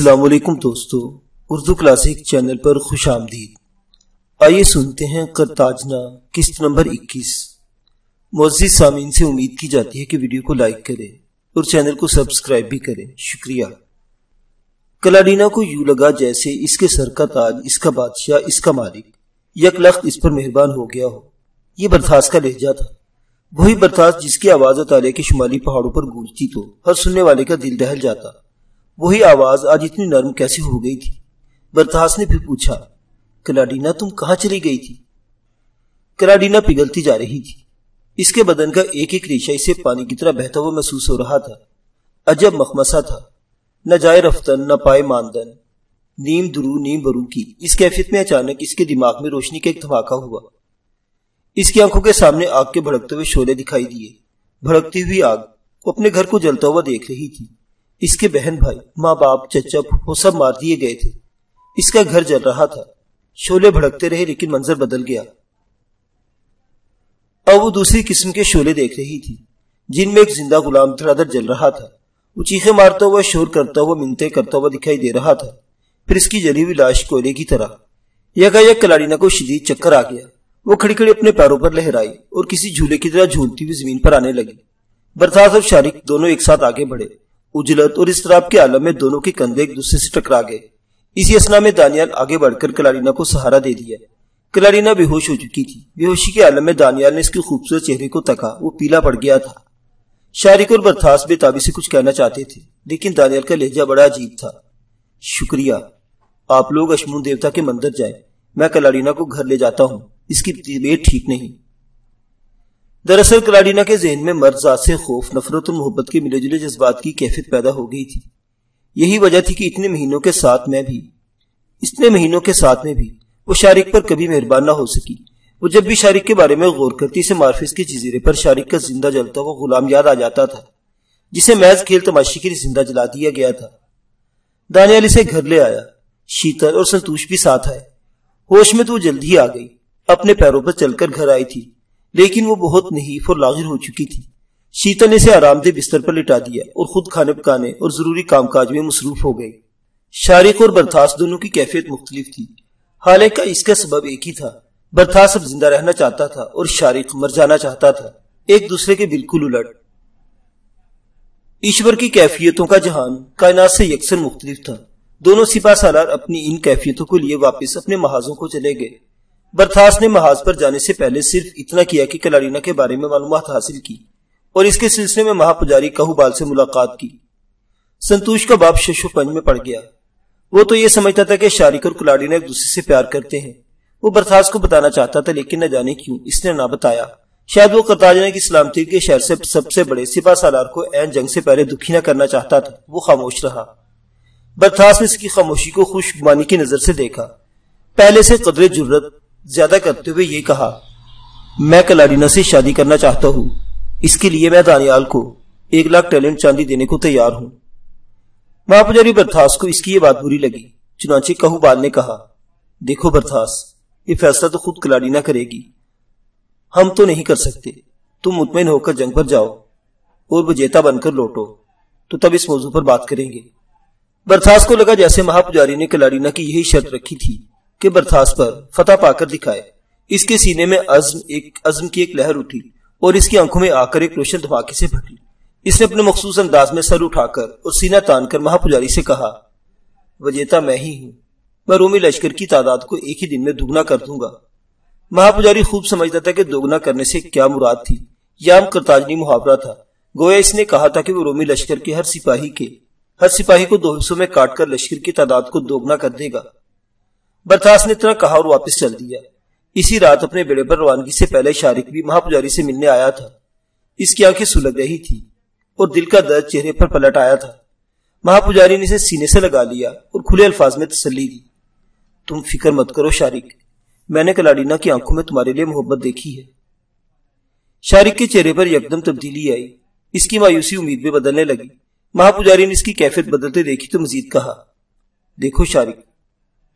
السلام علیکم دوستو، اردو کلاسک چینل پر خوش آمدید۔ آئیے سنتے ہیں قرطاجنہ قسط نمبر 21۔ معزز سامعین سے امید کی جاتی ہے کہ ویڈیو کو لائک کریں اور چینل کو سبسکرائب بھی کریں، شکریہ۔ کلاڈینا کو یوں لگا جیسے اس کے سر کا تاج، اس کا بادشاہ، اس کا مالک یک لخت اس پر مہربان ہو گیا ہو۔ یہ برتھاس کا لہجہ تھا، وہی برتھاس جس کی آواز اطالیہ کے شمالی پہاڑوں پر گونجتی تو ہر سننے والے کا دل دہل جاتا۔ وہی آواز آج اتنی نرم کیسے ہو گئی تھی؟ برتھاس نے پھر پوچھا، کلاڈینا تم کہاں چلی گئی تھی؟ کلاڈینا پگھلتی جا رہی تھی، اس کے بدن کا ایک ایک ریشہ اسے پانی کی طرح بہتا ہوا محسوس ہو رہا تھا۔ عجب مخمصہ تھا، نہ جائے رفتن نہ پائے ماندن، نیم درو نیم برو کی اس کیفیت میں اچانک اس کے دماغ میں روشنی کا ایک دھماکہ ہوا۔ اس کی آنکھوں کے سامنے آگ کے بھڑکتے ہوئے شعلے دکھائی دیے۔ بھڑکتی ہوئی آگ وہ اپنے گھر کو جلتا ہوا دیکھ رہی تھی۔ اس کے بہن بھائی، ماں باپ، چچا پھپھو سب مار دیے گئے تھے۔ اس کا گھر جل رہا تھا۔ شعلے بھڑکتے رہے لیکن منظر بدل گیا۔ اب وہ دوسری قسم کے شعلے دیکھ رہی تھی جن میں ایک زندہ غلام دھڑا دھڑ جل رہا تھا۔ وہ چیخیں مارتا ہوا، شور کرتا ہوا، منتیں کرتا ہوا دکھائی دے رہا تھا۔ پھر اس کی جلی ہوئی لاش کوئلے کی طرح۔ یکایک کلاڈینا کو شدید چکر آ گیا۔ وہ کھڑی کھڑی اپنے پیروں پر لہرائی اور کسی جھولے کی طرح جھولتی ہوئی زمین پر آنے لگی۔ برتھاس اور شارک دونوں ایک ساتھ آگے بڑھے۔ اجلت اور اضطراب کے عالم میں دونوں کے کندھے ایک دوسرے سے ٹکرا گئے۔ اسی اثنا میں دانیال آگے بڑھ کر کلاڈینا کو سہارا دے دیا۔ کلاڈینا بے ہوش ہو چکی تھی۔ بے ہوشی کے عالم میں دانیال نے اس کے خوبصورت چہرے کو تکا، وہ پیلا پڑ گیا تھا۔ شارک اور برتھاس بے تابی سے کچھ کہنا چاہتے تھے لیکن دانیال کا لہجہ بڑا عجیب تھا۔ شکریہ، آپ لوگ اشمون دیوتا کے مندر جائیں، میں کلاڈینا کو گھر لے جاتا ہوں، اس کی طبیعت ٹھیک نہیں۔ دراصل کلاڈینا کے ذہن میں مرد ذات سے خوف، نفرت اور محبت کے ملے جلے جذبات کی کیفیت پیدا ہو گئی تھی۔ یہی وجہ تھی کہ اتنے مہینوں کے ساتھ میں بھی وہ شارک پر کبھی مہربان نہ ہو سکی۔ وہ جب بھی شارک کے بارے میں غور کرتی اسے مارفس کے جزیرے پر شارک کا زندہ جلتا ہوا غلام یاد آ جاتا تھا جسے محض کھیل تماشے کے لیے زندہ جلا دیا گیا تھا۔ دانیال اسے گھر لے آیا، شیتل اور سنتوش بھی ساتھ آئے۔ ہوش میں تو وہ جلد ہی آ گئی، اپنے پیروں پر چل کر گھر آئی تھی لیکن وہ بہت نحیف اور لاغر ہو چکی تھی۔ شیتل نے اسے آرام دہ بستر پر لٹا دیا اور خود کھانے پکانے اور ضروری کام کاج میں مصروف ہو گئی۔ شارک اور برتھاس دونوں کی کیفیت مختلف تھی، حالانکہ اس کا سبب ایک ہی تھا۔ برتھاس اب زندہ رہنا چاہتا تھا اور شارک مر جانا چاہتا تھا، ایک دوسرے کے بالکل الٹ۔ ایشور کی کیفیتوں کا جہان کائنات سے یکسر مختلف تھا۔ دونوں سپاہ سالار اپنی ان کیفیتوں کو لیے واپس اپنے محاذوں کو چلے گئے۔ برتھاس نے محاذ پر جانے سے پہلے صرف اتنا کیا کہ کلاڈینا کے بارے میں معلومات حاصل کی اور اس کے سلسلے میں مہا پجاری کہوبال سے ملاقات کی۔ سنتوش کا باپ شش و پنج میں پڑ گیا۔ وہ تو یہ سمجھتا تھا کہ شارک اور کلاڈینا ایک دوسرے سے پیار کرتے ہیں۔ وہ برتھاس کو بتانا چاہتا تھا لیکن نہ جانے کیوں اس نے نہ بتایا۔ شاید وہ قرطاجنہ کی سلامتی کے شہر سے سب سے بڑے سپاہ سالار کو عین جنگ سے پہلے دکھی نہ کرنا چاہتا تھا۔ وہ خاموش رہا۔ برتھاس نے اس کی خاموشی کو خوش گمانی کی نظر سے دیکھا۔ پہلے سے قدر جرت زیادہ کرتے ہوئے یہ کہا، میں کلاڈینا سے شادی کرنا چاہتا ہوں، اس کے لیے میں دانیال کو 1,00,000 ٹیلنٹ چاندی دینے کو تیار ہوں۔ مہاپجاری برتھاس کو اس کی یہ بات بری لگی، چنانچہ کہوبال نے کہا، دیکھو برتھاس، یہ فیصلہ تو خود کلاڈینا کرے گی، ہم تو نہیں کر سکتے۔ تم مطمئن ہو کر جنگ پر جاؤ اور وجیتا بن کر لوٹو تو تب اس موضوع پر بات کریں گے۔ برتھاس کو لگا جیسے مہاپجاری نے کلاڈینا کی یہی شرط رکھی تھی کہ برتھاس پر فتح پا کر دکھائے۔ اس کے سینے میں عزم کی ایک لہر اٹھی اور اس کی آنکھوں میں آ کر ایک روشن دھماکے سے پھٹی۔ اس نے اپنے مخصوص انداز میں سر اٹھا کر اور سینہ تان کر مہاپجاری سے کہا، وجیتا میں ہی ہوں، میں رومی لشکر کی تعداد کو ایک ہی دن میں دوگنا کر دوں گا۔ مہاپجاری خوب سمجھتا تھا کہ دوگنا کرنے سے کیا مراد تھی۔ یہ عام قرطاجنی محاورہ تھا، گویا اس نے کہا تھا کہ وہ رومی لشکر کے ہر سپاہی کو 2 حصوں میں کاٹ کر لشکر کی تعداد کو دوگنا کر دے گا۔ برتھاس نے اتنا کہا اور واپس چل دیا۔ اسی رات اپنے بیڑے پر روانگی سے پہلے شارک بھی مہاپجاری سے ملنے آیا تھا۔ اس کی آنکھیں سلگ رہی تھی اور دل کا درد چہرے پر پلٹ آیا تھا۔ مہاپجاری نے اسے سینے سے لگا لیا اور کھلے الفاظ میں تسلی دی، تم فکر مت کرو شارک، میں نے کلاڈینا کی آنکھوں میں تمہارے لیے محبت دیکھی ہے۔ شارک کے چہرے پر یکدم تبدیلی آئی، اس کی مایوسی امید میں بدلنے لگی۔ مہاپجاری نے اس کی کیفیت بدلتے دیکھی تو مزید کہا، دیکھو شارک،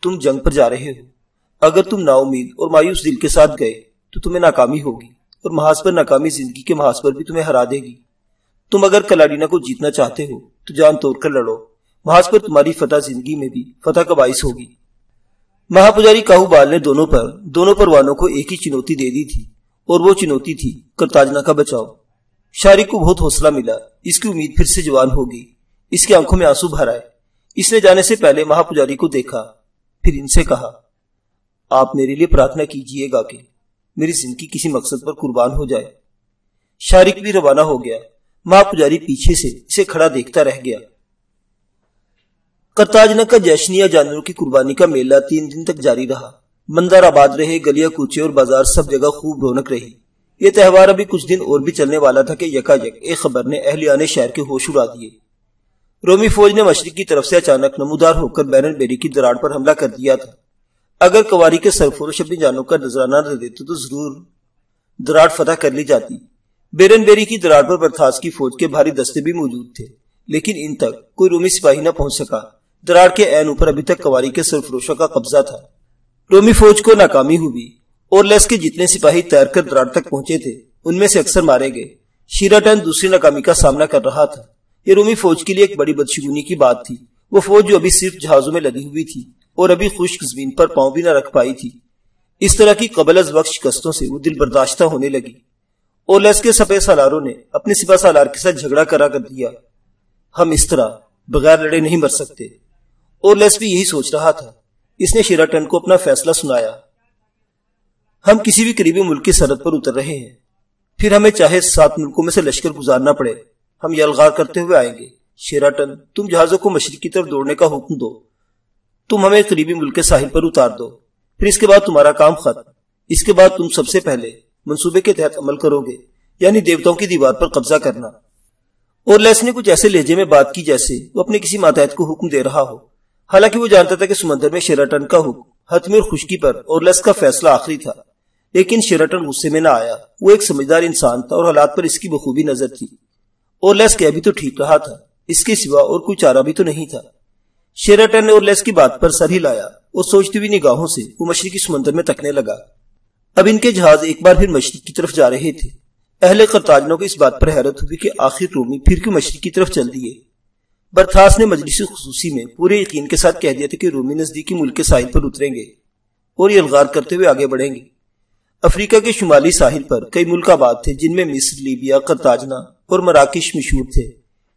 تم جنگ پر جا رہے ہو، اگر تم نا امید اور مایوس دل کے ساتھ گئے تو تمہیں ناکامی ہوگی اور محاذ پر ناکامی زندگی کے محاذ پر بھی تمہیں ہرا دے گی۔ تم اگر کلاڈینا کو جیتنا چاہتے ہو تو جان توڑ کر لڑو، محاذ پر تمہاری فتح زندگی میں بھی فتح کا باعث ہوگی۔ مہا پجاری کاہو بال نے دونوں پروانوں کو ایک ہی چنوتی دے دی تھی، اور وہ چنوتی تھی کرتاجنا کا بچاؤ۔ شارق کو بہت حوصلہ ملا، اس کی امید پھر سے جوان ہو گئی، اس کی آنکھوں میں آنسو بھر آئے۔ اس نے جانے سے پہلے مہا پجاری کو دیکھا، پھر ان سے کہا، آپ میرے لیے پرارتھنا کیجئے گا کہ میری زندگی کسی مقصد پر قربان ہو جائے۔ شارق بھی روانہ ہو گیا، مہا پجاری پیچھے سے اسے کھڑا دیکھتا رہ گیا۔ کرتاجنا کا جشن یا جانوروں کی قربانی کا میلہ 3 دن تک جاری رہا۔ مندر آباد رہے، گلیاں کوچے اور بازار سب جگہ خوب رونق رہی۔ یہ تہوار ابھی کچھ دن اور بھی چلنے والا تھا کہ یکایک ایک خبر نے اہلیان شہر کے ہوش اڑا دیے۔ رومی فوج نے مشرق کی طرف سے اچانک نمودار ہو کر بیرن بیری کی دراڑ پر حملہ کر دیا تھا۔ اگر کواری کے سرفروش اپنی جانوں کا نذرانہ نہ دیتے تو ضرور دراڑ فتح کر لی جاتی۔ بیرن بیری کی دراڑ پر برتھاس کی فوج کے بھاری دستے بھی موجود تھے، لیکن ان تک کوئی رومی سپاہی نہ پہنچ سکا۔ دراڑ کے عین اوپر ابھی تک کواری کے سرفروشوں کا قبضہ تھا۔ رومی فوج کو ناکامی ہوئی اور لیس کے جتنے سپاہی تیر کر دراڑ تک پہنچے تھے ان میں سے اکثر مارے گئے۔ شیراٹن دوسری ناکامی کا سامنا کر رہا تھا۔ یہ رومی فوج کے لیے ایک بڑی بدشگونی کی بات تھی۔ وہ فوج جو ابھی صرف جہازوں میں لدی ہوئی تھی اور ابھی خشک زمین پر پاؤں بھی نہ رکھ پائی تھی، اس طرح کی قبل از وقت شکستوں سے وہ دل برداشتہ ہونے لگی۔ اور لیس کے سپہ سالاروں نے اپنے سپہ سالار کے ساتھ جھگڑا کرا کر دیا، ہم اس طرح بغیر لڑے نہیں مر سکتے۔ اور لیس بھی یہی سوچ رہا تھا۔ اس نے شیراٹن کو اپنا فیصلہ سنایا، ہم کسی بھی قریبی ملک کی سرحد پر اتر رہے ہیں، پھر ہمیں چاہے 7 ملکوں میں سے لشکر گزارنا پڑے، ہم یلغار کرتے ہوئے آئیں گے۔ شیراٹن، تم جہازوں کو مشرق کی طرف دوڑنے کا حکم دو، تم ہمیں قریبی ملک کے ساحل پر اتار دو، پھر اس کے بعد تمہارا کام ختم۔ اس کے بعد تم سب سے پہلے منصوبے کے تحت عمل کرو گے، یعنی دیوتاؤں کی دیوار پر قبضہ کرنا۔ اور لیس نے کچھ ایسے لہجے میں بات کی جیسے وہ اپنے کسی ماتحت کو حکم دے رہا ہو، حالانکہ وہ جانتا تھا کہ سمندر میں شیراٹن کا حکم حتمی اور خشکی پر اور لیس کا فیصلہ آخری تھا۔ لیکن شیراٹن غصے میں نہ آیا، وہ ایک سمجھدار انسان تھا اور حالات پر اس کی بخوبی نظر تھی۔ اور لیس کہ ابھی تو ٹھیک رہا تھا، اس کے سوا اور کوئی چارہ بھی تو نہیں تھا۔ شیراٹن نے اور لیس کی بات پر سر ہلایا اور سوچتی ہوئی نگاہوں سے وہ مشرقی سمندر میں تکنے لگا۔ اب ان کے جہاز ایک بار پھر مشرق کی طرف جا رہے تھے۔ اہل قرطاجنوں کو اس بات پر حیرت ہوئی کہ آخر رومی پھر کیوں مشرق کی طرف چل دیے۔ برتھاس نے مجلس خصوصی میں پورے یقین کے ساتھ کہہ دیا تھا کہ رومی نزدیکی ملک کے ساحل پر اتریں گے اور یلغار کرتے ہوئے آگے بڑھیں گے۔ افریقہ کے شمالی ساحل پر کئی ملک آباد تھے جن میں مصر، لیبیا، قرطاجنہ اور مراکش مشہور تھے،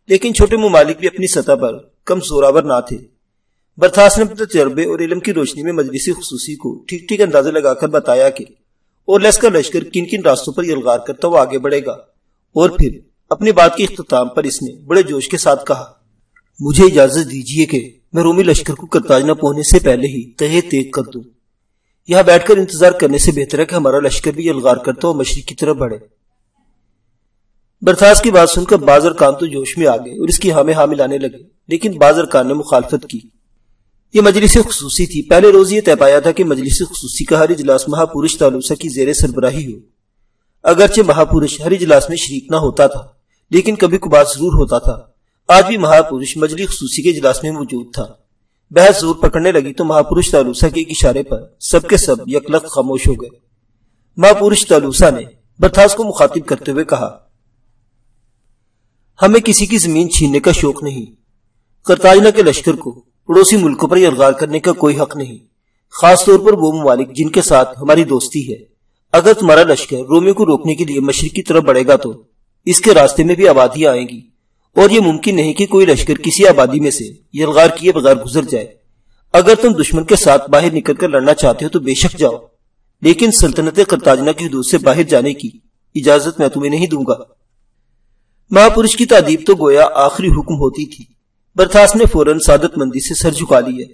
لیکن چھوٹے ممالک بھی اپنی سطح پر کم زوراور نہ تھے۔ برتھاس نے اپنے تجربے اور علم کی روشنی میں مجلس خصوصی کو ٹھیک ٹھیک اندازے لگا کر بتایا کہ اور لیس کا لشکر کن کن راستوں پر یلغار کرتا ہوا آگے بڑھے گا۔ اور پھر اپنی بات کے اختتام پر اس نے بڑے جوش کے ساتھ کہا، مجھے اجازت دیجیے کہ میں رومی لشکر کو کرتاجنہ پہنچنے سے پہلے ہی تہے تیگ کر دوں۔ یہاں بیٹھ کر انتظار کرنے سے بہتر ہے کہ ہمارا لشکر بھی یلغار کرتا ہوا مشرق کی طرف بڑھے۔ برتھاس کی بات سن کر بعض ارکان تو جوش میں آ گئے اور اس کی ہاں میں ہاں ملانے لگے، لیکن بعض ارکان نے مخالفت کی۔ یہ مجلس خصوصی تھی۔ پہلے روز یہ طے پایا تھا کہ مجلس خصوصی کا ہر اجلاس مہاپورش تالوسہ کی زیر سربراہی ہو۔ اگرچہ مہاپورش ہر اجلاس میں شریک نہ ہوتا تھا، لیکن کبھی کبھار ضرور ہوتا تھا۔ آج بھی مہاپورش مجلس خصوصی کے اجلاس میں موجود تھا۔ بحث زور پکڑنے لگی تو مہاپورش تالوسہ کے ایک اشارے پر سب کے سب یکلخت خاموش ہو گئے۔ مہاپورش تالوسہ نے برتھاس کو مخاطب کرتے ہوئے کہا، ہمیں کسی کی زمین چھیننے کا شوق نہیں۔ قرطاجنہ کے لشکر کو پڑوسی ملکوں پر یلغار کرنے کا کوئی حق نہیں، خاص طور پر وہ ممالک جن کے ساتھ ہماری دوستی ہے۔ اگر تمہارا لشکر رومیوں کو روکنے کے لیے مشرق کی طرف بڑھے گا تو اس کے راستے میں بھی آبادیاں آئیں گی، اور یہ ممکن نہیں کہ کوئی لشکر کسی آبادی میں سے یلغار کیے بغیر گزر جائے۔ اگر تم دشمن کے ساتھ باہر نکل کر لڑنا چاہتے ہو تو بے شک جاؤ، لیکن سلطنت قرطاجنہ کی حدود سے باہر جانے کی اجازت میں تمہیں نہیں دوں گا۔ مہاپورش کی تعدیب تو گویا آخری حکم ہوتی تھی۔ برتھاس نے فوراً سعادت مندی سے سر جھکا لیا۔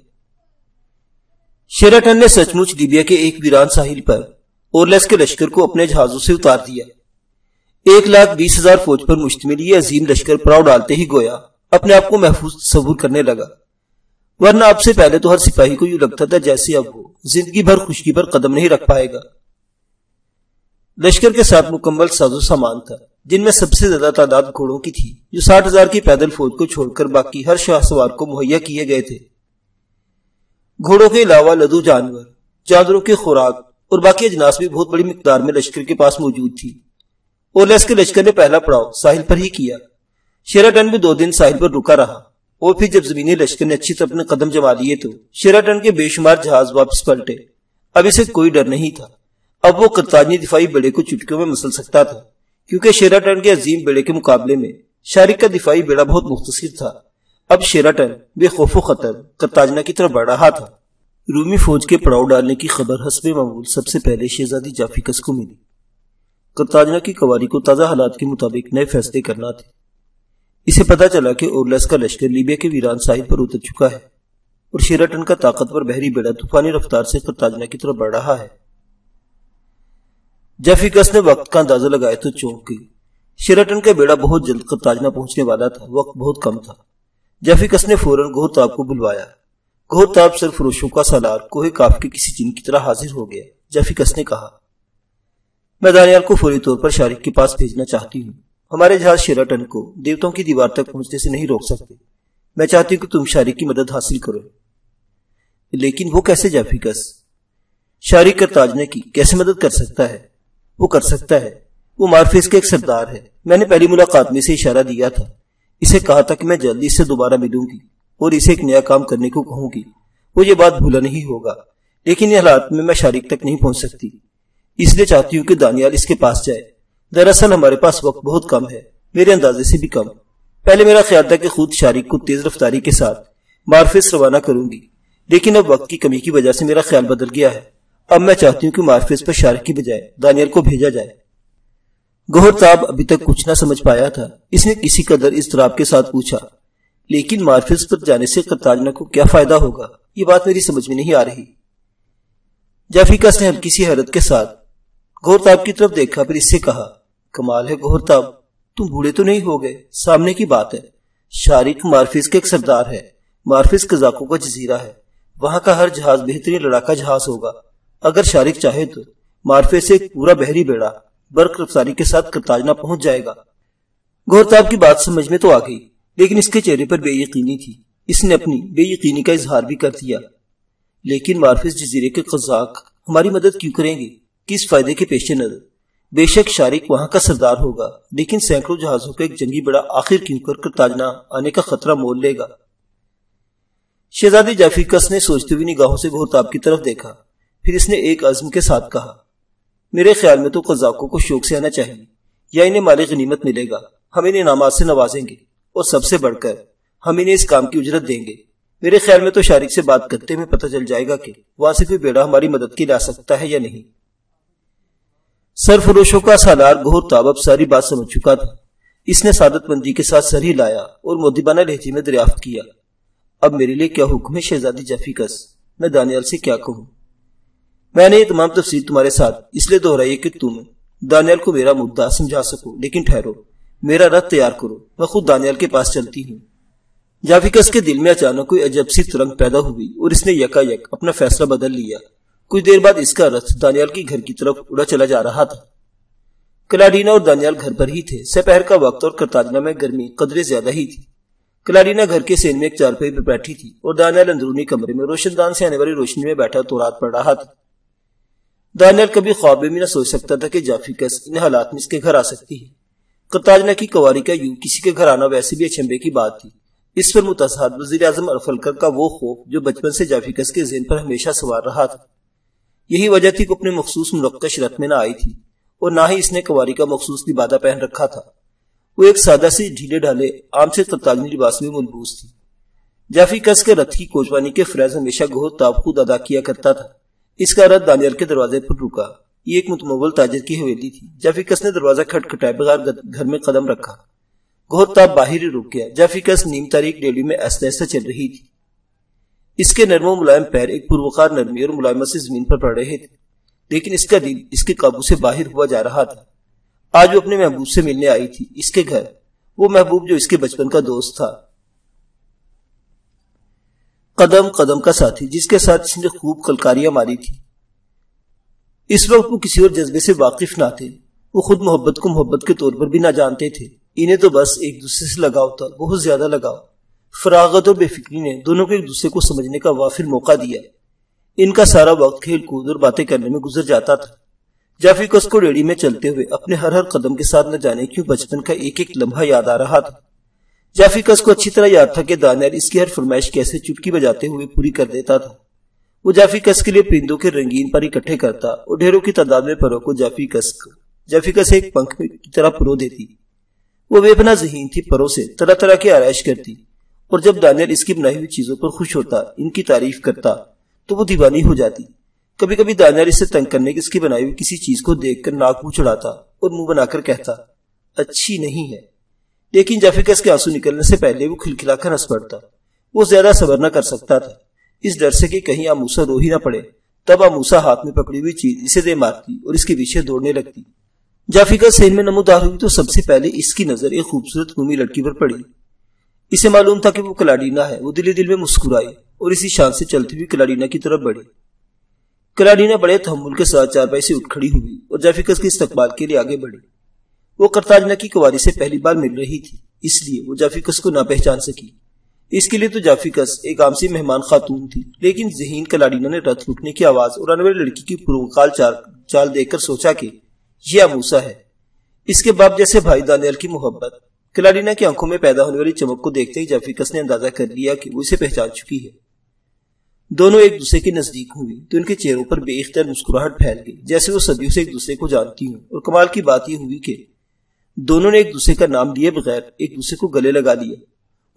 شیراٹن نے سچ مچ لیبیا کے ایک ویران ساحل پر اورلیس کے لشکر کو اپنے جہازوں سے اتار دیا۔ 1,20,000 فوج پر مشتمل یہ عظیم لشکر پڑاؤ ڈالتے ہی گویا اپنے آپ کو محفوظ تصور کرنے لگا، ورنہ اب سے پہلے تو ہر سپاہی کو یوں لگتا تھا جیسے اب وہ زندگی بھر خشکی پر قدم نہیں رکھ پائے گا۔ لشکر کے ساتھ مکمل ساز و سامان تھا، جن میں سب سے زیادہ تعداد گھوڑوں کی تھی، جو 60,000 کی پیدل فوج کو چھوڑ کر باقی ہر شاہ سوار کو مہیا کیے گئے تھے۔ گھوڑوں کے علاوہ لدو جانور، جانوروں کی خوراک اور باقی اجناس بھی بہت بڑی مقدار میں لشکر کے پاس موجود تھی۔ اورلیس کے لشکر نے پہلا پڑاؤ ساحل پر ہی کیا۔ شیراٹن بھی 2 دن ساحل پر رکا رہا۔ اور پھر جب زمینی لشکر نے اچھی طرح اپنے قدم جما لیے تو شیراٹن کے بے شمار جہاز واپس پلٹے۔ اب اسے کوئی ڈر نہیں تھا۔ اب وہ قرطاجنی دفاعی بیڑے کو چٹکیوں میں مسل سکتا تھا، کیونکہ شیراٹن کے عظیم بیڑے کے مقابلے میں شارک کا دفاعی بیڑا بہت مختصر تھا۔ اب شیراٹن بے خوف و خطر قرطاجنہ کی طرف بڑھ رہا تھا۔ رومی فوج کے پڑاؤ ڈالنے کی خبر حسب معمول سب سے پہلے شہزادی جافیکس کو ملی۔ قرطاجنہ کی قواری کو تازہ حالات کے مطابق نئے فیصلے کرنا تھے۔ اسے پتا چلا کہ اورلس کا لشکر لیبیا کے ویران ساحل پر اتر چکا ہے اور شیراٹن کا طاقتور بحری بیڑا طوفانی رفتار سے قرطاجنہ کی طرف بڑھ رہا ہے۔ جافیکس نے وقت کا اندازہ لگایا تو چونک گئی۔ شیراٹن کا بیڑا بہت جلد قرطاجنہ پہنچنے والا تھا، وقت بہت کم تھا۔ جافیکس نے فوراً گہرتاب کو بلوایا۔ گہرتاب سرفروشوں کا سالار کوہ کاف کے کسی جن کی طرح حاضر ہو گیا۔ جافیکس نے کہا، میں دانیال کو فوری طور پر شارک کے پاس بھیجنا چاہتی ہوں۔ ہمارے جہاز شیراٹن کو دیوتوں کی دیوار تک پہنچنے سے نہیں روک سکتے۔ میں چاہتی ہوں کہ تم شارک کی مدد حاصل کرو۔ لیکن وہ کیسے جافیکس؟ شارک قرطاجنہ کی کیسے مدد کر سکتا ہے؟ وہ کر سکتا ہے۔ وہ مارفیس کے ایک سردار ہے۔ میں نے پہلی ملاقات میں اسے اشارہ دیا تھا، اسے کہا تھا کہ میں جلدی اس سے دوبارہ ملوں گی اور اسے ایک نیا کام کرنے کو کہوں گی۔ وہ یہ بات بھولا نہیں ہوگا، لیکن یہ حالات میں شارک تک نہیں پہنچ سکتی، اس لیے چاہتی ہوں کہ دانیال اس کے پاس جائے۔ دراصل ہمارے پاس وقت بہت کم ہے، میرے اندازے سے بھی کم۔ پہلے میرا خیال تھا کہ خود شارک کو تیز رفتاری کے ساتھ مارفیس روانہ کروں گی، لیکن اب وقت کی کمی کی وجہ سے میرا خیال بدل گیا ہے۔ اب میں چاہتی ہوں کہ مارفیس پر شارک کی بجائے دانیال کو بھیجا جائے۔ گہرتاب ابھی تک کچھ نہ سمجھ پایا تھا۔ اس نے کسی قدر اضطراب کے ساتھ پوچھا، لیکن مارفیس پر جانے سے قرطاجنہ کو کیا فائدہ ہوگا؟ یہ بات میری سمجھ میں نہیں آ رہی۔ جافیکس نے ہلکی سی حیرت کے ساتھ گہرتاب کی طرف دیکھا، پھر اس سے کہا، کمال ہے گہرتاب، تم بوڑھے تو نہیں ہو گئے؟ سامنے کی بات ہے، شارک مارفیس کے ایک سردار ہے۔ مارفیس قزاقوں کا جزیرہ ہے، وہاں کا ہر جہاز بہترین لڑاکا جہاز ہوگا۔ اگر شارک چاہے تو مارفیس سے ایک پورا بحری بیڑا برق رفتاری کے ساتھ قرطاجنہ پہنچ جائے گا۔ گہرتاب کی بات سمجھ میں تو آ گئی، لیکن اس کے چہرے پر بے یقینی تھی۔ اس نے اپنی بے یقینی کا اظہار بھی کر دیا۔ لیکن مارفیس جزیرے کے قزاق ہماری مدد کیوں کریں گے؟ کس فائدے کے پیش نظر؟ بے شک شارک وہاں کا سردار ہوگا، لیکن سینکڑوں جہازوں کا ایک جنگی بیڑا آخر کیوں کر قرطاجنہ آنے کا خطرہ مول لے گا؟ شہزادی جافیکس نے سوچتے ہوئے نگاہوں سے گہرتاب کی طرف دیکھا، پھر اس نے ایک عزم کے ساتھ کہا، میرے خیال میں تو قزاقوں کو شوق سے آنا چاہیے، یا انہیں مال غنیمت ملے گا۔ ہم انہیں انعامات سے نوازیں گے اور سب سے بڑھ کر ہم انہیں اس کام کی اجرت دیں گے۔ میرے خیال میں تو شارک سے بات کرتے ہوئے پتہ چل جائے گا کہ وہاں سے کوئی بیڑا ہماری مدد کے لیے آ سکتا ہے یا نہیں۔ سرفروشوں کا سالار گہرتاب اب ساری بات سمجھ چکا تھا۔ اس نے سعادت مندی کے ساتھ سر ہلایا اور مؤدبانہ لہجے میں دریافت کیا، اب میرے لیے کیا حکم ہے شہزادی جافیکس؟ میں دانیال سے کیا کہوں؟ میں نے یہ تمام تفصیل تمہارے ساتھ اس لیے دہرائی کہ تم دانیال کو میرا مدعا سمجھا سکو، لیکن ٹھہرو، میرا رتھ تیار کرو، میں خود دانیال کے پاس چلتی ہوں۔ جافیکس کے دل میں اچانک کوئی عجب سی ترنگ پیدا ہوئی اور اس نے یکا یک اپنا فیصلہ بدل لیا۔ کچھ دیر بعد اس کا رتھ دانیال کی گھر کی طرف اڑا چلا جا رہا تھا۔ کلاڈینا اور دانیال گھر پر ہی تھے۔ سپہر کا وقت اور قرطاجنہ میں گرمی قدرے زیادہ ہی تھی۔ کلاڈینا گھر کے سین میں ایک چارپائی پر بیٹھی تھی اور دانیال اندرونی کمرے میں روشن دان سے آنے والی روشنی میں بیٹھا تورات پڑھ رہا تھا۔ دانیال کبھی خواب میں بھی نہ سوچ سکتا تھا کہ جافیکس ان حالات میں اس کے گھر آ سکتی ہے۔ قرطاجنہ کی قواری کا یوں کسی کے گھر آنا ویسے بھی اچنبے کی بات تھی۔ اس پر متصاحب وزیر اعظم ارفلکر کا وہ خوف جو بچپن سے جافیکس کے ذہن پر ہمیشہ سوار رہا تھا۔ یہی وجہ تھی کہ اپنے مخصوص منقش رت میں نہ آئی تھی اور نہ ہی اس نے قواری کا مخصوص لبادہ پہن رکھا تھا۔ وہ ایک سادہ سی ڈھیلے ڈھالے عام سے قرطاجنی لباس میں ملبوس تھی۔ جافیکس کے رتھ کی کوچوانی کے فریض ہمیشہ گہرتاب خود ادا کیا کرتا تھا۔ اس کا رتھ دانیال کے دروازے پر رکا۔ یہ ایک متمول تاجر کی حویلی تھی۔ جافیکس نے دروازہ کھٹکھٹائے بغیر گھر میں قدم رکھا۔ گہرتاب باہر ہی رک گیا۔ جافیکس نیم تاریک ڈیوی میں آہستہ آہستہ چل رہی تھی۔ اس کے نرم و ملائم پیر ایک پروقار نرمی اور ملائمت سے زمین پر پڑ رہے تھے، لیکن اس کا دل اس کے قابو سے باہر ہوا جا رہا تھا۔ آج وہ اپنے محبوب سے ملنے آئی تھی، اس کے گھر، وہ محبوب جو اس کے بچپن کا دوست تھا، قدم قدم کا ساتھی، جس کے ساتھ اس نے خوب کلکاریاں ماری تھی۔ اس وقت وہ کسی اور جذبے سے واقف نہ تھے۔ وہ خود محبت کو محبت کے طور پر بھی نہ جانتے تھے۔ انہیں تو بس ایک دوسرے سے لگاؤ تھا، بہت زیادہ لگاؤ۔ فراغت اور بے فکری نے دونوں کو ایک دوسرے کو سمجھنے کا وافر موقع دیا۔ ان کا سارا وقت کھیل کود اور باتیں کرنے میں گزر جاتا تھا۔ جافیکس کو ریڑھی میں چلتے ہوئے اپنے ہر قدم کے ساتھ نہ جانے کیوں بچپن کا ایک ایک لمحہ یاد آ رہا تھا۔ جافیکس کو اچھی طرح یاد تھا کہ دانیال اس کی ہر فرمائش کیسے چٹکی بجاتے ہوئے پوری کر دیتا تھا۔ وہ جافیکس کے لیے پرندوں کے رنگین پر اکٹھے کرتا اور ڈھیروں کی تعداد میں پروں کو جافیکس ایک پنکھ کی طرح پرو دیتی۔ وہ بے پناہ ذہین تھی، پروں سے طرح طرح کی آرائش کرتی، اور جب دانیال اس کی بنائی ہوئی چیزوں پر خوش ہوتا، ان کی تعریف کرتا، تو وہ دیوانی ہو جاتی۔ کبھی کبھی دانیال اسے تنگ کرنے کی اس کی بنائی ہوئی کسی چیز کو دیکھ کر ناک منہ چڑھاتا اور منہ بنا کر کہتا اچھی نہیں ہے، لیکن جافیکس کے آنسو نکلنے سے پہلے وہ کھلکھلا کر ہنس پڑتا۔ وہ زیادہ صبر نہ کر سکتا تھا، اس ڈر سے کہ کہیں آموسا رو ہی نہ پڑے۔ تب آموسا ہاتھ میں پکڑی ہوئی چیز اسے دے مارتی اور اس کے پیچھے دوڑنے لگتی۔ جافیکس ذہن میں نمودار ہوئی تو سب سے پہلے اس کی نظر ایک خوبصورت رومی لڑکی پر پڑی۔ اسے معلوم تھا کہ وہ کلاڈینا ہے۔ وہ دل میں مسکرائی اور اسی شان سے چلتی ہوئی کلاڈینا کی طرف بڑھی۔ کلاڈینا بڑے تحمل کے ساتھ چارپائی سے اٹھ کھڑی ہوئی اور جافیکس کے استقبال کے لیے آگے بڑھی۔ وہ کرتاجنا کی کنواری سے پہلی بار مل رہی تھی، اس لیے وہ جافیکس کو نہ پہچان سکی۔ اس کے لیے تو جافیکس ایک عام سی مہمان خاتون تھی، لیکن ذہین کلاڈینا نے رت رکنے کی آواز اور آنے والی لڑکی کی پروقال چال دیکھ کر سوچا کہ یہ آموسا ہے، اس کے باپ جیسے بھائی دانیال کی محبت۔ کلاڈینا کی آنکھوں میں پیدا ہونے والی چمک کو دیکھتے ہی جافیکس نے اندازہ کر لیا کہ وہ اسے پہچان چکی ہے۔ دونوں ایک دوسرے کے نزدیک ہوئی تو ان کے چہروں پر بے اختیار مسکراہٹ پھیل گئی، جیسے وہ صدیوں سے ایک دوسرے کو جانتی ہوں۔ اور کمال کی بات یہ ہوئی کہ دونوں نے ایک دوسرے کا نام لیے بغیر ایک دوسرے کو گلے لگا لیا۔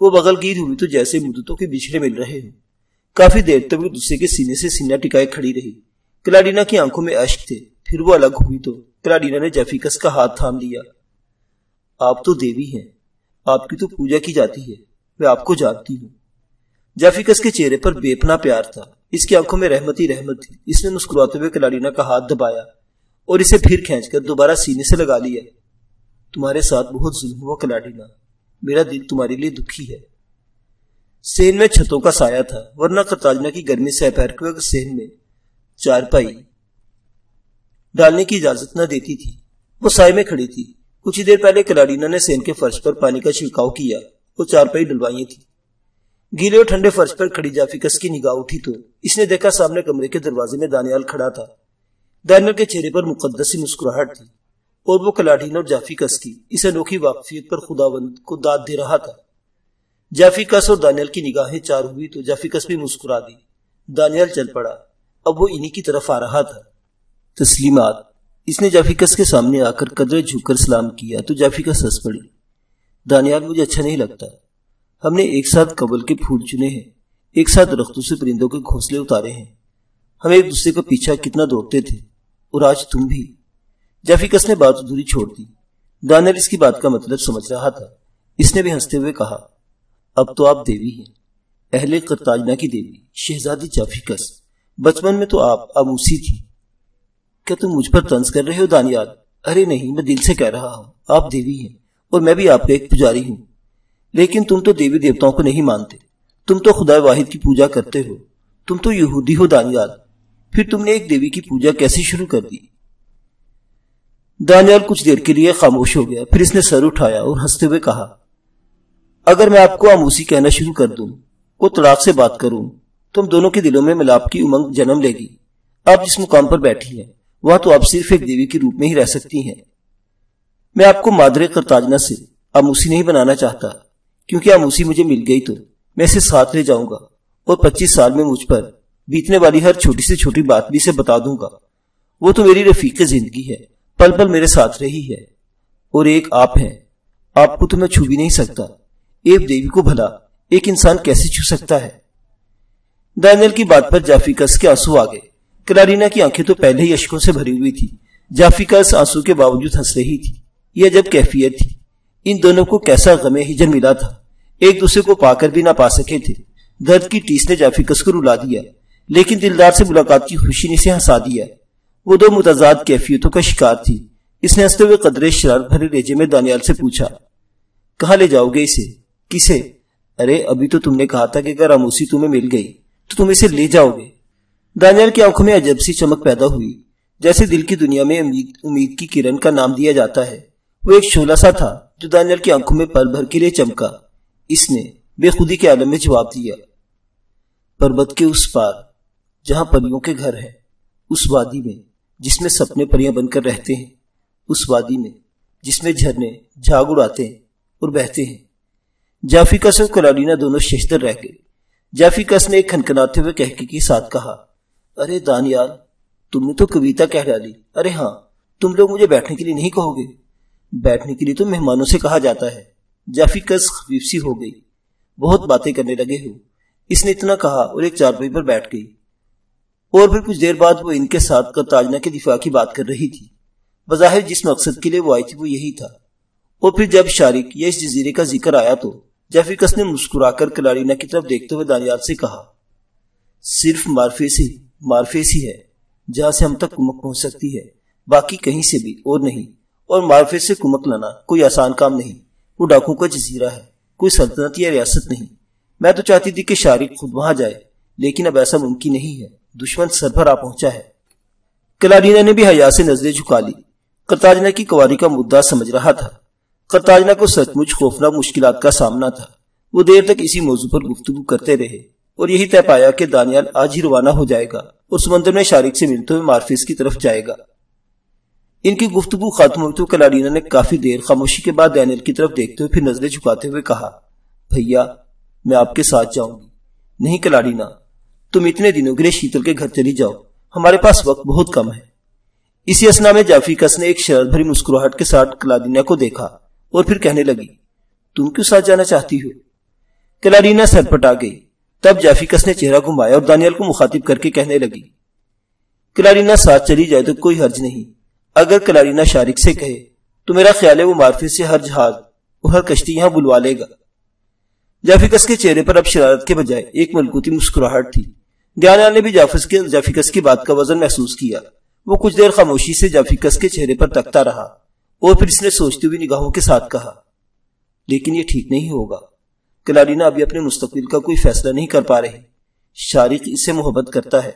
وہ بغل گیر ہوئی تو جیسے مدتوں کے بچھڑے مل رہے ہوں۔ کافی دیر تک وہ دوسرے کے سینے سے سینہ ٹکائے کھڑی رہی۔ کلاڈینا کی آنکھوں میں اشک تھے۔ پھر وہ الگ ہوئی تو کلاڈینا نے جافیکس کا ہاتھ تھام لیا۔ آپ تو دیوی ہیں، آپ کی تو پوجا کی جاتی ہے، میں آپ کو جانتی ہوں۔ جافیکس کے چہرے پر بے پناہ پیار تھا، اس کی آنکھوں میں رحمت ہی رحمت تھی۔ اس نے مسکراتے ہوئے کلاڈینا کا ہاتھ دبایا اور اسے پھر کھینچ کر دوبارہ سینے سے لگا لیا۔ تمہارے ساتھ بہت ظلم ہوا کلاڈینا، میرا دل تمہارے لیے دکھی ہے۔ سین میں چھتوں کا سایہ تھا، ورنہ کرتاجنا کی گرمی سے پہر کے وقت سین میں چارپائی ڈالنے کی اجازت نہ دیتی تھی۔ وہ سائے میں کھڑی تھی۔ کچھ ہی دیر پہلے کلاڈینا نے سین کے فرش پر پانی کا چھڑکاؤ کیا اور چارپائی ڈلوائی تھی۔ گیلے اور ٹھنڈے فرش پر کھڑی جافیکس کی نگاہ اٹھی تو اس نے دیکھا سامنے کمرے کے دروازے میں دانیال کھڑا تھا۔ دانیال کے چہرے پر مقدس سی مسکراہٹ تھی اور وہ کلاڈینا اور جافیکس کی اس انوکھی واقفیت پر خداوند کو داد دے رہا تھا۔ جافیکس اور دانیال کی نگاہیں چار ہوئی تو جافیکس بھی مسکرا دی۔ دانیال چل پڑا، اب وہ انہی کی طرف آ رہا تھا۔ تسلیمات۔ اس نے جافیکس کے سامنے آ کر قدرے جھک کر سلام کیا تو جافیکس ہنس پڑی۔ دانیال مجھے اچھا نہیں لگتا، ہم نے ایک ساتھ قبل کے پھول چنے ہیں، ایک ساتھ درختوں سے پرندوں کے گھونسلے اتارے ہیں، ہم ایک دوسرے کا پیچھا کتنا دوڑتے تھے، اور آج تم بھی۔ جافیکس نے بات ادھوری چھوڑ دی۔ دانیال اس کی بات کا مطلب سمجھ رہا تھا۔ اس نے بھی ہنستے ہوئے کہا اب تو آپ دیوی ہیں، اہل کرتاجنا کی دیوی، شہزادی جافیکس۔ بچپن میں تو آپ آموسی تھی۔ کیا تم مجھ پر طنز کر رہے ہو دانیال؟ ارے نہیں، میں دل سے کہہ رہا ہوں، آپ دیوی ہیں اور میں بھی آپ کا ایک پجاری ہوں، لیکن تم تو دیوی دیوتاؤں کو نہیں مانتے، تم تو خدا واحد کی پوجا کرتے ہو، تم تو یہودی ہو دانیال۔ پھر تم نے ایک دیوی کی پوجا کیسے شروع کر دی؟ دانیال کچھ دیر کے لیے خاموش ہو گیا، پھر اس نے سر اٹھایا اور ہنستے ہوئے کہا اگر میں آپ کو آموسی کہنا شروع کر دوں، کو تڑاک سے بات کروں، تم دونوں کے دلوں میں ملاپ کی امنگ جنم لے گی۔ آپ جس مقام پر بیٹھی ہیں وہاں تو آپ صرف ایک دیوی کے روپ میں ہی رہ سکتی ہیں۔ میں آپ کو مادر کرتاجنا سے آموسی نہیں بنانا چاہتا، کیونکہ آموسی مجھے مل گئی تو میں اسے ساتھ لے جاؤں گا اور 25 سال میں مجھ پر بیتنے والی ہر چھوٹی سے چھوٹی بات بھی اسے بتا دوں گا۔ وہ تو میری رفیق زندگی ہے، پل پل میرے ساتھ رہی ہے، اور ایک آپ ہیں، آپ کو تو میں چھو بھی نہیں سکتا۔ ایک دیوی کو بھلا ایک انسان کیسے چھو سکتا ہے؟ دانیال کی بات پر جافیکس کے آنسو آ گئے۔ کلاڈینا کی آنکھیں تو پہلے ہی اشکوں سے بھری ہوئی تھی، جافیکس آنسو کے باوجود ہنس رہی تھی۔ یہ عجب کیفیت تھی، ان دونوں کو کیسا غم ہجر ملا تھا، ایک دوسرے کو پا کر بھی نہ پا سکے تھے۔ درد کی ٹیس نے جافیکس کو رلا دیا، لیکن دلدار سے ملاقات کی خوشی نے اسے ہنسا دیا۔ وہ دو متضاد کیفیتوں کا شکار تھی۔ اس نے ہنستے ہوئے قدرے شرارت بھرے لہجے میں دانیال سے پوچھا کہاں لے جاؤ گے اسے؟ کسے؟ ارے ابھی تو تم نے کہا تھا کہ اگر آموسی تمہیں مل گئی تو تم اسے لے جاؤ گے۔ دانیال کی آنکھوں میں عجب سی چمک پیدا ہوئی، جیسے دل کی دنیا میں امید کی کرن کا نام دیا جاتا ہے۔ وہ ایک شعلہ سا تھا جو دانیال کی آنکھوں میں پل بھر کے لیے چمکا۔ اس نے بے خودی کے عالم میں جواب دیا پربت کے اس پار جہاں پریوں کے گھر ہے، اس وادی میں جس میں سپنے پریاں بن کر رہتے ہیں، اس وادی میں جس میں جھرنے جھاگ اڑاتے ہیں اور بہتے ہیں، جافیکس اور کلارینا دونوں ششدر رہ گئے۔ جافیکس نے ایک کھنکھناتے ہوئے کہکے کے ساتھ کہا، ارے دانیال، تم نے تو کویتا کہہ ڈالی۔ ارے ہاں، تم لوگ مجھے بیٹھنے کے لیے نہیں کہو گے؟ بیٹھنے کے لیے تو مہمانوں سے کہا جاتا ہے۔ جافیکس خفیف سی ہو گئی۔ بہت باتیں کرنے لگے ہو، اس نے اتنا کہا اور ایک چارپائی پر بیٹھ گئی، اور پھر کچھ دیر بعد وہ ان کے ساتھ قرطاجنہ کے دفاع کی بات کر رہی تھی۔ بظاہر جس مقصد کے لیے وہ آئی تھی وہ یہی تھا۔ اور پھر جب شارک یا اس جزیرے کا ذکر آیا تو جافیکس نے مسکرا کر کلارینا کی طرف دیکھتے ہوئے دانیال سے کہا، صرف مارفیس ہی ہے جہاں سے ہم تک کمک پہنچ سکتی ہے، باقی کہیں سے بھی اور نہیں۔ اور مارفیس سے کمک لانا کوئی آسان کام نہیں، وہ ڈاکوں کا جزیرہ ہے، کوئی سلطنت یا ریاست نہیں۔ میں تو چاہتی تھی کہ شارک خود وہاں جائے، لیکن اب ایسا ممکن نہیں ہے، دشمن سر پر آ پہنچا ہے۔ کلارینا نے بھی حیا سے نظریں جھکا لی۔ قرطاجنہ کی کواری کا مدعا سمجھ رہا تھا۔ قرطاجنہ کو سچ مچ خوفناک مشکلات کا سامنا تھا۔ وہ دیر تک اسی موضوع پر گفتگو کرتے رہے اور یہی طے پایا کہ دانیال آج ہی روانہ ہو جائے گا اور سمندر میں شارک سے ملتے ہوئے مارفیس کی طرف جائے گا۔ ان کی گفتگو ختم ہوئی تو کلارینا نے کافی دیر خاموشی کے بعد دانیال کی طرف دیکھتے ہوئے پھر نظریں جھکاتے ہوئے کہا، بھیا میں آپ کے ساتھ جاؤں گی۔ نہیں کلارینا، تم اتنے دنوں کے لیے شیتل کے گھر چلی جاؤ، ہمارے پاس وقت بہت کم ہے۔ اسی اثنا میں جافیکس نے ایک شرارت بھری مسکراہٹ کے ساتھ کلارینا کو دیکھا اور پھر کہنے لگی، تم کیوں ساتھ جانا چاہتی ہو؟ کلارینا سر پٹا گئی۔ تب جافیکس نے چہرہ گھمایا اور دانیال کو مخاطب کر کے کہنے لگی، کلارینا ساتھ چلی جائے تو کوئی حرج نہیں۔ اگر کلارینا شارک سے کہے تو میرا خیال ہے وہ مارفیس سے ہر جہاز اور ہر کشتی یہاں بلوا لے گا۔ جافیکس کے چہرے پر اب شرارت کے بجائے ایک ملکوتی مسکراہٹ تھی۔ دانیال نے بھی جافیکس کی بات کا وزن محسوس کیا۔ وہ کچھ دیر خاموشی سے جافیکس کے چہرے پر تکتا رہا اور پھر اس نے سوچتی ہوئی نگاہوں کے ساتھ کہا، لیکن یہ ٹھیک نہیں ہوگا۔ کلارینا ابھی اپنے مستقبل کا کوئی فیصلہ نہیں کر پا رہی۔ شارک اس سے محبت کرتا ہے۔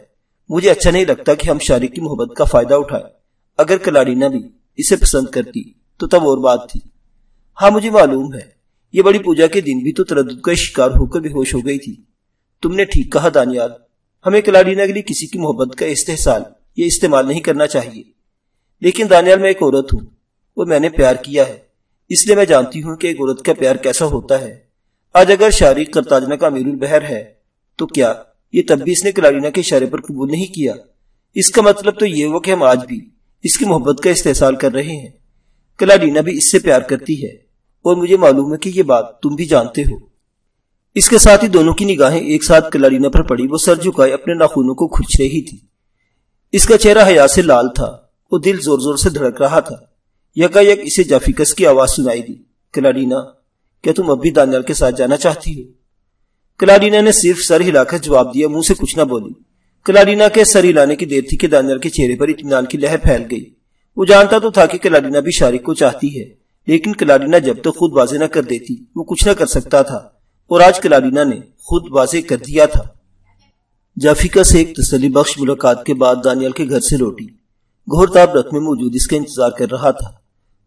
مجھے اچھا نہیں لگتا کہ ہم شارک کی محبت کا فائدہ اٹھائیں۔ اگر کلارینا بھی اسے پسند کرتی تو تب اور بات تھی۔ ہاں مجھے معلوم ہے، یہ بڑی پوجا کے دن بھی تو تردد کا شکار ہو کر بے ہوش ہو گئی تھی۔ تم نے ٹھیک کہا دانیال، ہمیں کلارینا کے لیے کسی کی محبت کا استحصال یہ استعمال نہیں کرنا چاہیے۔ لیکن دانیال، میں ایک عورت ہوں اور میں نے پیار کیا ہے، اس لیے میں جانتی ہوں کہ ایک عورت کا پیار کیسا ہوتا ہے۔ آج اگر شارک قرطاجنہ کا امیر البحر ہے تو کیا یہ تب بھی اس نے کلارینا کے اشارے پر قبول نہیں کیا؟ اس کا مطلب تو یہ ہوا کہ ہم آج بھی اس کی محبت کا استحصال کر رہے ہیں۔ کلارینا بھی اس سے پیار کرتی ہے اور مجھے معلوم ہے کہ یہ بات تم بھی جانتے ہو۔ اس کے ساتھ ہی دونوں کی نگاہیں ایک ساتھ کلارینا پر پڑی۔ وہ سر جھکائے اپنے ناخنوں کو کھرچ رہی تھی۔ اس کا چہرہ حیا سے لال تھا اور دل زور زور سے دھڑک رہا تھا۔ یکایک اسے جافیکس کی آواز سنائی دی، کلارینا، کیا تم اب بھی دانیال کے ساتھ جانا چاہتی ہو؟ کلارینا نے صرف سر ہلا کر جواب دیا، منہ سے کچھ نہ بولی۔ کلارینا کے سر ہلانے کی دیر تھی کہ دانیال کے چہرے پر اطمینان کی لہر پھیل گئی۔ وہ جانتا تو تھا کہ کلارینا بھی شارک کو چاہتی ہے، لیکن کلارینا جب تک خود واضح نہ کر دیتی وہ کچھ نہ کر سکتا تھا، اور آج کلارینا نے خود واضح کر دیا تھا۔ جافیکس ایک تسلی بخش ملاقات کے بعد دانیال کے گھر سے لوٹی۔ گھورتاب رتھ میں موجود اس کا انتظار کر رہا تھا۔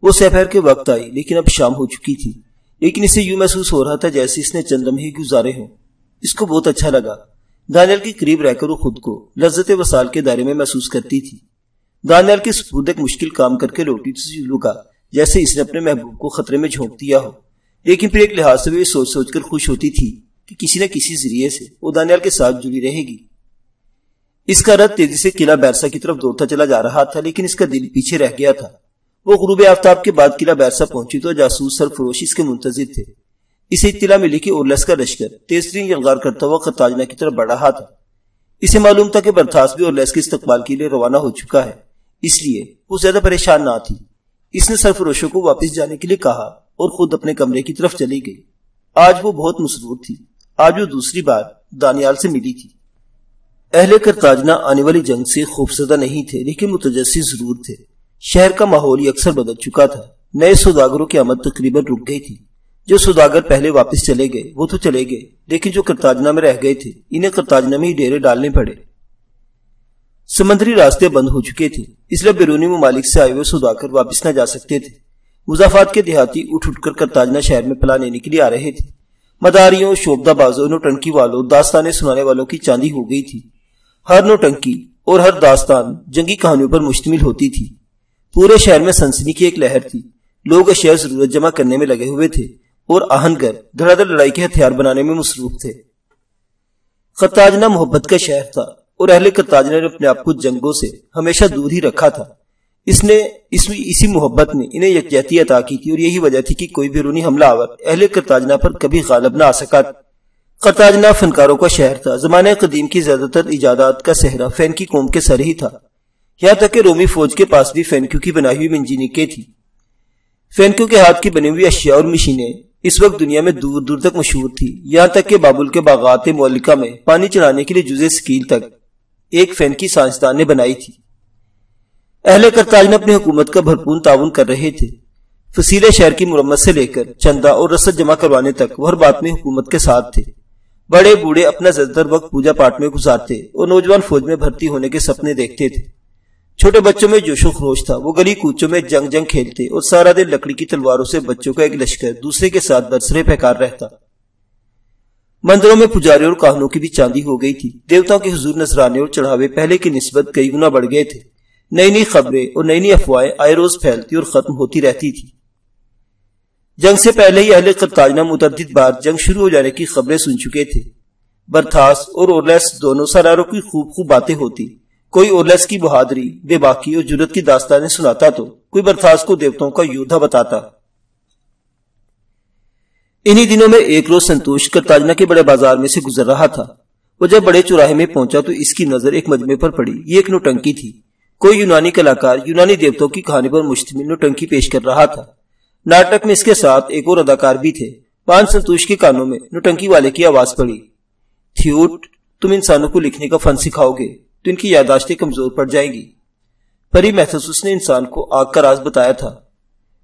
وہ سپہر کے وقت آئی، لیکن اب شام ہو چکی تھی، لیکن اسے یوں محسوس ہو رہا تھا جیسے اس نے چند لمحے گزارے ہوں۔ اس کو بہت اچھا لگا۔ دانیال کے قریب رہ کر وہ خود کو لذت وصال کے دائرے میں محسوس کرتی تھی۔ دانیال کے سپرد ایک مشکل کام کر کے لوٹی تو یوں لگا جیسے اس نے اپنے محبوب کو خطرے میں جھونک دیا ہو، لیکن پھر ایک لحاظ سے وہ سوچ سوچ کر خوش ہوتی تھی کہ کسی نہ کسی ذریعے سے وہ دانیال کے ساتھ جڑی رہے گی۔ اس کا رتھ تیزی سے قلعہ بیرسا کی طرف دوڑتا چلا جا رہا تھا، لیکن اس کا دل پیچھے رہ گیا تھا۔ وہ غروب آفتاب کے بعد قلعہ بیرسا پہنچی تو جاسوس سرفروش اس کے منتظر تھے۔ اسے اطلاع ملی کہ اورلس کا لشکر تیز ترین یلغار کرتا ہوا قرطاجنہ کی طرف بڑھ رہا تھا۔ اسے معلوم تھا کہ برتھاس بھی اورلس کے استقبال کے لیے روانہ ہو چکا ہے، اس لیے وہ زیادہ پریشان نہ تھی۔ اس نے سرفروشوں کو واپس جانے کے لیے کہا اور خود اپنے کمرے کی طرف چلی گئی۔ آج وہ بہت مسرور تھی۔ آج وہ دوسری بار دانیال سے ملی تھی۔ اہل قرطاجنہ آنے والی جنگ سے خوفزدہ نہیں تھے، لیکن متجسس ضرور تھے۔ شہر کا ماحول اکثر بدل چکا تھا۔ نئے سوداگروں کی آمد تقریباً رک گئی تھی۔ جو سوداگر پہلے واپس چلے گئے وہ تو چلے گئے، لیکن جو قرطاجنہ میں رہ گئے تھے انہیں قرطاجنہ میں ہی ڈیرے ڈالنے پڑے۔ سمندری راستے بند ہو چکے تھے، اس لیے بیرونی ممالک سے آئے ہوئے سوداگر واپس نہ جا سکتے تھے۔ مضافات کے دیہاتی اٹھ اٹھ کر قرطاجنہ شہر میں پلا لینے کے لیے آ رہے تھے۔ مداریوں، شوبدہ بازوں، نوٹنکی والوں، داستانیں سنانے والوں کی چاندی ہو گئی تھی۔ ہر نوٹنکی اور ہر داستان جنگی کہانیوں پر مشتمل ہوتی تھی۔ پورے شہر میں سنسنی کی ایک لہر تھی۔ لوگ اشیاء ضرورت جمع کرنے میں لگے ہوئے تھے اور آہنگر دھڑا دھڑ لڑائی کے ہتھیار بنانے میں مصروف تھے۔ قرطاجنہ محبت کا شہر تھا اور اہل قرطاجنہ نے اپنے آپ کو جنگوں سے ہمیشہ دور ہی رکھا تھا۔ اسی محبت نے انہیں یکجہتی عطا کی تھی اور یہی وجہ تھی کہ کوئی بیرونی حملہ آور اہل قرطاجنہ پر کبھی غالب نہ آ سکا۔ قرطاجنہ فنکاروں کا شہر تھا۔ زمانہ قدیم کی زیادہ تر ایجادات کا صحرا فینکی قوم کے سر ہی تھا، یہاں تک کہ رومی فوج کے پاس بھی فینکیوں کی بنائی ہوئی منجینیقیں تھی۔ فینکیوں کے ہاتھ کی بنی ہوئی اشیاء اور مشینیں اس وقت دنیا میں دور دور تک مشہور تھی، یہاں تک کہ بابل کے باغات معلقہ میں پانی چڑھانے کے لیے جزء سکیل تک ایک فینکی سائنسدان نے بنائی تھی۔ اہل قرطاجنہ اپنی حکومت کا بھرپور تعاون کر رہے تھے۔ فصیلے شہر کی مرمت سے لے کر چندہ اور رسد جمع کروانے تک وہ ہر بات میں حکومت کے ساتھ تھے۔ بڑے بوڑھے اپنا زیادہ تر وقت پوجا پاٹ میں گزارتے اور نوجوان فوج میں بھرتی ہونے کے سپنے دیکھتے تھے۔ چھوٹے بچوں میں جوش و خروش تھا، وہ گلی کوچوں میں جنگ کھیلتے اور سارا دن لکڑی کی تلواروں سے بچوں کا ایک لشکر دوسرے کے ساتھ برسرے پھیکار رہتا۔ مندروں میں پجاریوں اور کاہنوں کی بھی چاندی ہو گئی تھی۔ دیوتاؤں کے حضور نذرانے اور چڑھاوے پہلے کی نسبت کئی گنا بڑھ گئے تھے۔ نئی نئی خبریں اور نئی نئی افواہیں آئے روز پھیلتی اور ختم ہوتی رہتی تھی۔ جنگ سے پہلے ہی اہل قرطاجنہ متعدد بار جنگ شروع ہو جانے کی خبریں سن چکے تھے۔ برتھاس اور اورلیس دونوں سراروں کی خوب باتیں ہوتی۔ کوئی اورلیس کی بہادری، بے باکی اور جرت کی داستانیں سناتا تو کوئی برتھاس کو دیوتاؤں کا یودھا بتاتا۔ انہی دنوں میں ایک روز سنتوش قرطاجنہ کے بڑے بازار میں سے گزر رہا تھا۔ وہ جب بڑے چوراہے میں پہنچا تو اس کی نظر ایک مجمع پر پڑی۔ یہ ایک نوٹنکی تھی۔ کوئی یونانی کلاکار یونانی دیوتاؤں کی کہانی پر مشتمل نوٹنکی پیش کر رہا تھا۔ ناٹک میں اس کے ساتھ ایک اور اداکار بھی تھے۔ سنتوش کے کانوں میں نوٹنکی والے کی آواز پڑی، تھیوٹ، تم انسانوں کو لکھنے کا فن سکھاؤ گے تو ان کی یادداشتیں کمزور پڑ جائیں گی۔ پری میتھسوس نے انسان کو آگ کا راز بتایا تھا،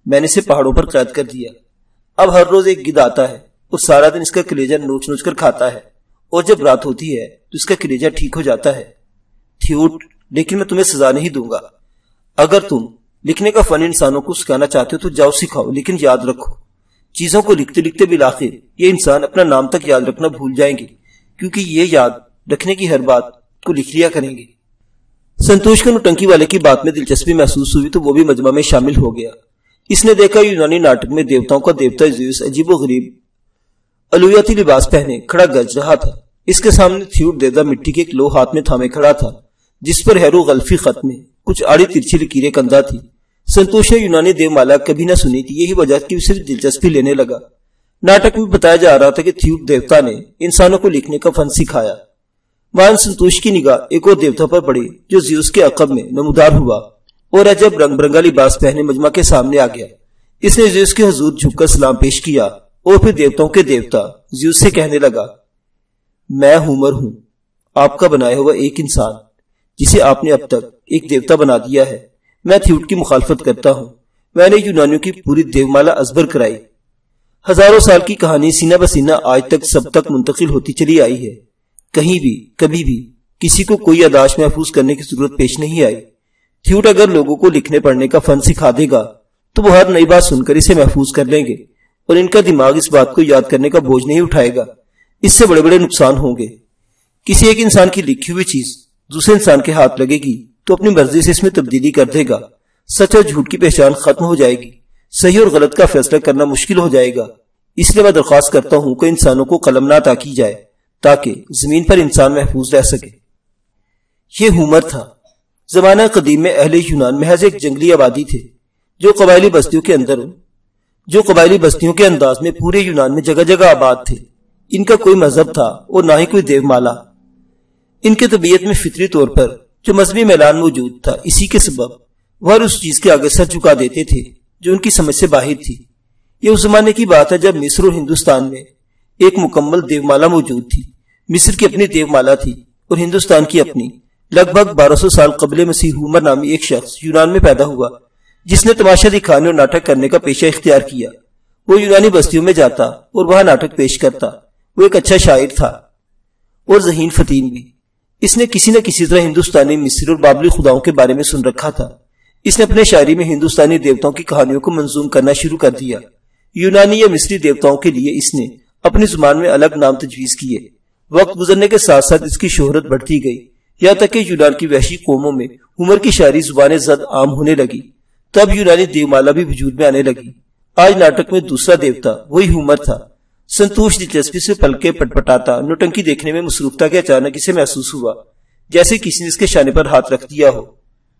میں نے اسے پہاڑوں پر قید کر دیا۔ اب ہر روز ایک گدھ آتا ہے اور سارا دن اس کا کلیجہ نوچ نوچ کر کھاتا ہے، اور جب رات ہوتی ہے تو اس کا کلیجہ ٹھیک ہو جاتا ہے۔ تھیوٹ، لیکن میں تمہیں سزا نہیں دوں گا۔ اگر تم لکھنے کا فن انسانوں کو سکھانا چاہتے ہو تو جاؤ سکھاؤ، لیکن یاد رکھو چیزوں کو لکھتے لکھتے بالآخر یہ انسان اپنا نام تک یاد رکھنا بھول جائیں گے، کیونکہ یہ یاد رکھنے کی ہر بات کو لکھ لیا کریں گے۔ سنتوش کو نوٹنکی والے کی بات میں دلچسپی محسوس ہوئی تو وہ بھی مجمع میں شامل ہو گیا۔ اس نے دیکھا یونانی ناٹک میں دیوتاؤں کا دیوتا زیوس عجیب و غریب الوہیاتی لباس پہنے کھڑا گرج رہا تھا۔ اس کے سامنے تھیوٹ دیوتا مٹی کے ایک لو ہاتھ میں تھامے کھڑا تھا، جس پر ہیرو غلفی خط میں کچھ آڑی ترچھی لکیریں کندہ تھی۔ سنتوش نے یونانی دیو مالا کبھی نہ سنی تھی، یہی وجہ کہ اسے دلچسپی لینے لگا۔ ناٹک میں بتایا جا رہا تھا کہ تھیوٹ دیوتا نے انسانوں کو لکھنے کا فن سکھایا۔ وہاں سنتوش کی نگاہ ایک اور دیوتا پر پڑی جو زیوس کے عقب میں نمودار ہوا اور عجب رنگ برنگا لباس پہنے مجمع کے سامنے آ گیا۔ اس نے زیوس کے حضور جھک کر سلام پیش کیا اور پھر دیوتاؤں کے دیوتا زیوس سے کہنے لگا، میں ہومر ہوں، آپ کا بنایا ہوا ایک انسان جسے آپ نے اب تک ایک دیوتا بنا دیا ہے۔ میں تھیوٹ کی مخالفت کرتا ہوں۔ میں نے یونانیوں کی پوری دیومالا ازبر کرائی۔ ہزاروں سال کی کہانی سینہ بسینہ آج تک سب تک منتقل ہوتی چلی آئی ہے۔ کہیں بھی کبھی بھی کسی کو کوئی یادداشت محفوظ کرنے کی ضرورت پیش نہیں آئی۔ تھیوٹ اگر لوگوں کو لکھنے پڑھنے کا فن سکھا دے گا تو وہ ہر نئی بات سن کر اسے محفوظ کر لیں گے اور ان کا دماغ اس بات کو یاد کرنے کا بوجھ نہیں اٹھائے گا۔ اس سے بڑے بڑے نقصان ہوں گے۔ کسی ایک انسان کی لکھی ہوئی چیز دوسرے انسان کے ہاتھ لگے گی تو اپنی مرضی سے اس میں تبدیلی کر دے گا۔ سچ اور جھوٹ کی پہچان ختم ہو جائے گی، صحیح اور غلط کا فیصلہ کرنا مشکل ہو جائے گا۔ اس لیے میں درخواست کرتا ہوں کہ انسانوں کو قلم نہ عطا کی جائے تاکہ زمین پر انسان محفوظ رہ سکے۔ یہ ہومر تھا۔ زمانہ قدیم میں اہل یونان محض ایک جنگلی آبادی تھے جو قبائلی بستیوں کے انداز میں پورے یونان میں جگہ جگہ آباد تھے۔ ان کا کوئی مذہب تھا اور نہ ہی کوئی دیو مالا۔ ان کے طبیعت میں فطری طور پر جو مذہبی میلان موجود تھا، اسی کے سبب وہ ہر اس چیز کے آگے سر جھکا دیتے تھے جو ان کی سمجھ سے باہر تھی۔ یہ اس زمانے کی بات ہے جب مصر اور ہندوستان میں ایک مکمل دیو مالا موجود تھی۔ مصر کی اپنی دیو مالا تھی اور ہندوستان کی اپنی۔ لگ بھگ 1200 سال قبل مسیح ہومر نامی ایک شخص یونان میں پیدا ہوا جس نے تماشا دکھانے اور ناٹک کرنے کا پیشہ اختیار کیا۔ وہ یونانی بستیوں میں جاتا اور وہاں ناٹک پیش کرتا۔ وہ ایک اچھا شاعر تھا اور ذہین فتین بھی۔ اس نے کسی نہ کسی طرح ہندوستانی، مصری اور بابلی خداؤں کے بارے میں سن رکھا تھا۔ اس نے اپنے شاعری میں ہندوستانی دیوتاؤں کی کہانیوں کو منظوم کرنا شروع کر دیا۔ یونانی یا مصری دیوتاؤں کے لیے اس نے اپنی زبان میں الگ نام تجویز کیے۔ وقت گزرنے کے ساتھ ساتھ اس کی شہرت بڑھتی گئی، یہاں تک کہ یونان کی وحشی قوموں میں ہومر کی شاعری زبان زد عام ہونے لگی۔ تب یونانی دیو مالا بھی وجود میں آنے لگی آج ناٹک میں دوسرا دیوتا وہی ہیومر تھا۔ سنتوش دلچسپی سے پلکے پٹپٹاتا نوٹنکی دیکھنے میں مصروف تھا کہ اچانک اسے محسوس ہوا جیسے کسی نے اس کے شانے پر ہاتھ رکھ دیا ہو۔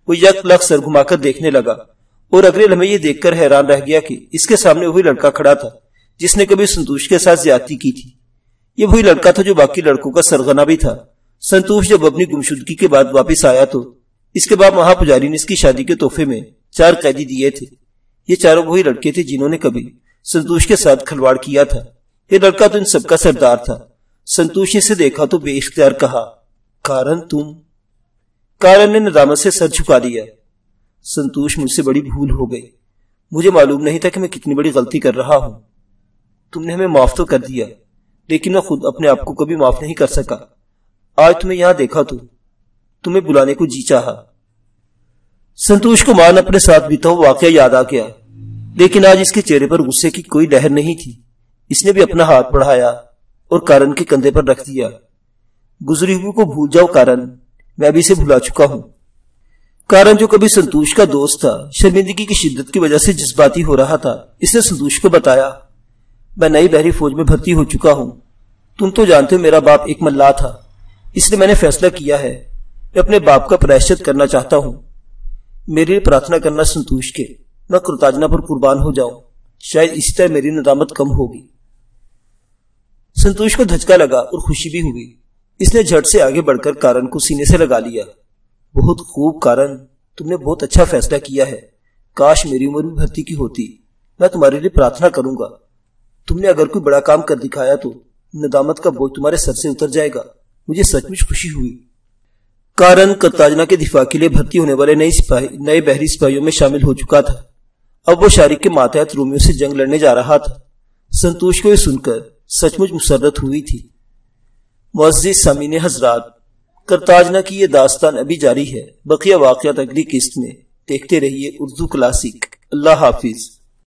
وہ یک لخ سر گھما کر دیکھنے لگا اور اگلے لمحے یہ دیکھ کر حیران رہ گیا کہ اس کے سامنے وہی لڑکا کھڑا تھا جس نے کبھی سنتوش کے ساتھ زیادتی کی تھی۔ یہ وہی لڑکا تھا جو باقی لڑکوں کا سرغنہ بھی تھا۔ سنتوش جب اپنی گمشدگی کے بعد واپس آیا تو اس کے بعد مہا پجاری نے اس کی شادی کے تحفے میں 4 قیدی دیے تھے۔ یہ چاروں وہی لڑکے تھے جنہوں نے کبھی سنتوش کے ساتھ کھلواڑ کیا تھا۔ یہ لڑکا تو ان سب کا سردار تھا۔ سنتوش نے اسے دیکھا تو بے اختیار کہا، کارن تم؟ کارن نے ندامت سے سر جھکا لیا۔ سنتوش، مجھ سے بڑی بھول ہو گئی۔ مجھے معلوم نہیں تھا کہ میں کتنی بڑی غلطی کر رہا ہوں۔ تم نے ہمیں معاف تو کر دیا لیکن میں خود اپنے آپ کو کبھی معاف نہیں کر سکا۔ آج تمہیں یہاں دیکھا تو تمہیں بلانے کو جی چاہا۔ سنتوش کو مان اپنے ساتھ بیتا ہوا واقعہ یاد آ گیا لیکن آج اس کے چہرے پر غصے کی کوئی لہر نہیں تھی۔ اس نے بھی اپنا ہاتھ بڑھایا اور کارن کے کندھے پر رکھ دیا۔ گزری ہوئی کو بھول جاؤ کارن، میں بھی اسے بھلا چکا ہوں۔ کارن جو کبھی سنتوش کا دوست تھا شرمندگی کی شدت کی وجہ سے جذباتی ہو رہا تھا۔ اس نے سنتوش کو بتایا، میں نئی بحری فوج میں بھرتی ہو چکا ہوں۔ تم تو جانتے ہو میرا باپ ایک ملا تھا، اس لیے میں نے فیصلہ کیا ہے میں اپنے باپ کا پراشچت کرنا چاہتا ہوں۔ میرے لیے پرارتھنا کرنا سنتوش کے، میں کرتاجنا پر قربان ہو جاؤں، شاید اسی طرح میری ندامت کم ہوگی۔ سنتوش کو دھچکا لگا اور خوشی بھی ہوئی۔ اس نے جھٹ سے آگے بڑھ کر کارن کو سینے سے لگا لیا۔ بہت خوب کارن، تم نے بہت اچھا فیصلہ کیا ہے۔ کاش میری عمر بھی بھرتی کی ہوتی، میں تمہارے لیے پرارتھنا کروں گا۔ تم نے اگر کوئی بڑا کام کر دکھایا تو ندامت کا بوجھ تمہارے سر سے اتر جائے گا۔ مجھے سچ مچ خوشی ہوئی۔ کارن کرتاجنا کے دفاع کے لیے بھرتی ہونے والے نئے بحری سپاہیوں میں شامل ہو چکا تھا۔ اب وہ شارک کے ماتحت رومیوں سے جنگ لڑنے جا رہا تھا۔ سنتوش کو یہ سن کر سچ مچ مسرت ہوئی تھی۔ معزز سامعین حضرات، کرتاجنا کی یہ داستان ابھی جاری ہے۔ بقیہ واقعات اگلی قسط میں دیکھتے رہیے اردو کلاسک۔ اللہ حافظ۔